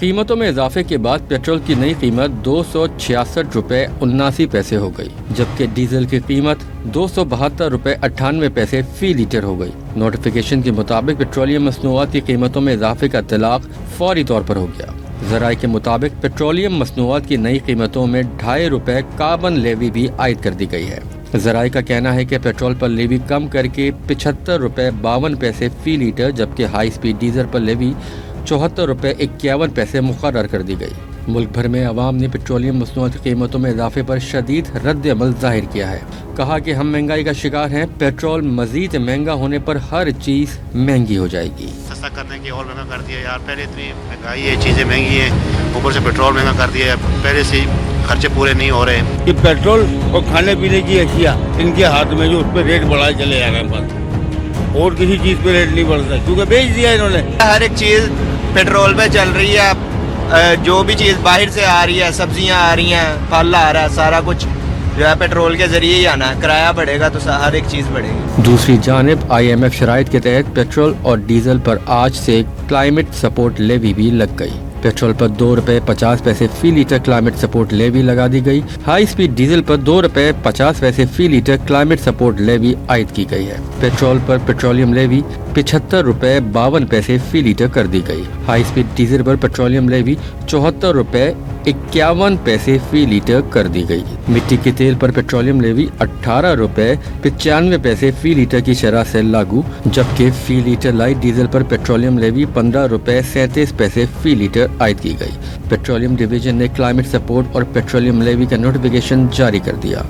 कीमतों में इजाफे के बाद पेट्रोल की नई कीमत 266 रुपये 79 पैसे हो गई, जबकि डीजल की कीमत 272 रुपये 98 पैसे फी लीटर हो गई। नोटिफिकेशन के मुताबिक पेट्रोलियम मसनूआत की कीमतों में इजाफे का इत्तलाक फौरी तौर पर हो गया। ज़राए के मुताबिक पेट्रोलियम मसनूआत की नई कीमतों में 2.5 रुपये कार्बन लेवी भी आयद कर दी गई है। ज़राए का कहना है कि पेट्रोल पर लेवी कम करके 75 रुपये 52 पैसे फी लीटर, जबकि हाई स्पीड डीजल पर लेवी 74 रुपये 51 पैसे मुकर्रर कर दी गई। मुल्क भर में अवाम ने पेट्रोलियम मसनूआत की कीमतों में इजाफे पर शदीद रद्द अमल जाहिर किया है। कहा कि हम महंगाई का शिकार हैं, पेट्रोल मजीद महंगा होने पर हर चीज़ महंगी हो जाएगी। सस्ता करने की और महंगा कर दिया यार, पहले इतनी महंगाई है, चीज़ें महंगी हैं, ऊपर से पेट्रोल महंगा कर दिया है, पहले से खर्चे पूरे नहीं हो रहे। कि पेट्रोल और खाने पीने की अशिया इनके हाथ में जो उस पर रेट बढ़ाए चले जा रहे हैं, बस और किसी चीज़ पे रेट नहीं बढ़ता क्योंकि बेच दिया इन्होंने। हर एक चीज़ पेट्रोल पे चल रही है, जो भी चीज़ बाहर से आ रही है, सब्जियां आ रही हैं, फल आ रहा है, सारा कुछ जो है पेट्रोल के जरिए ही आना है। किराया बढ़ेगा तो हर एक चीज़ बढ़ेगी। दूसरी जानिब IMF शराइत के तहत पेट्रोल और डीजल पर आज से क्लाइमेट सपोर्ट लेवी भी लग गई। पेट्रोल पर 2 रुपये 50 पैसे फी लीटर क्लाइमेट सपोर्ट लेवी लगा दी गई। हाई स्पीड डीजल पर 2 रुपये 50 पैसे फी लीटर क्लाइमेट सपोर्ट लेवी आयद की गई है। पेट्रोल पर पेट्रोलियम लेवी 75 रुपये 52 पैसे फी लीटर कर दी गई। हाई स्पीड डीजल पर पेट्रोलियम लेवी 74 रुपये 51 पैसे फी लीटर कर दी गई। मिट्टी के तेल पर पेट्रोलियम लेवी 18 रुपये 95 पैसे फी लीटर की शरह से लागू, जबकि फी लीटर लाइट डीजल पर पेट्रोलियम लेवी 15 रुपये 37 पैसे फी लीटर आयद की गई। पेट्रोलियम डिवीजन ने क्लाइमेट सपोर्ट और पेट्रोलियम लेवी का नोटिफिकेशन जारी कर दिया।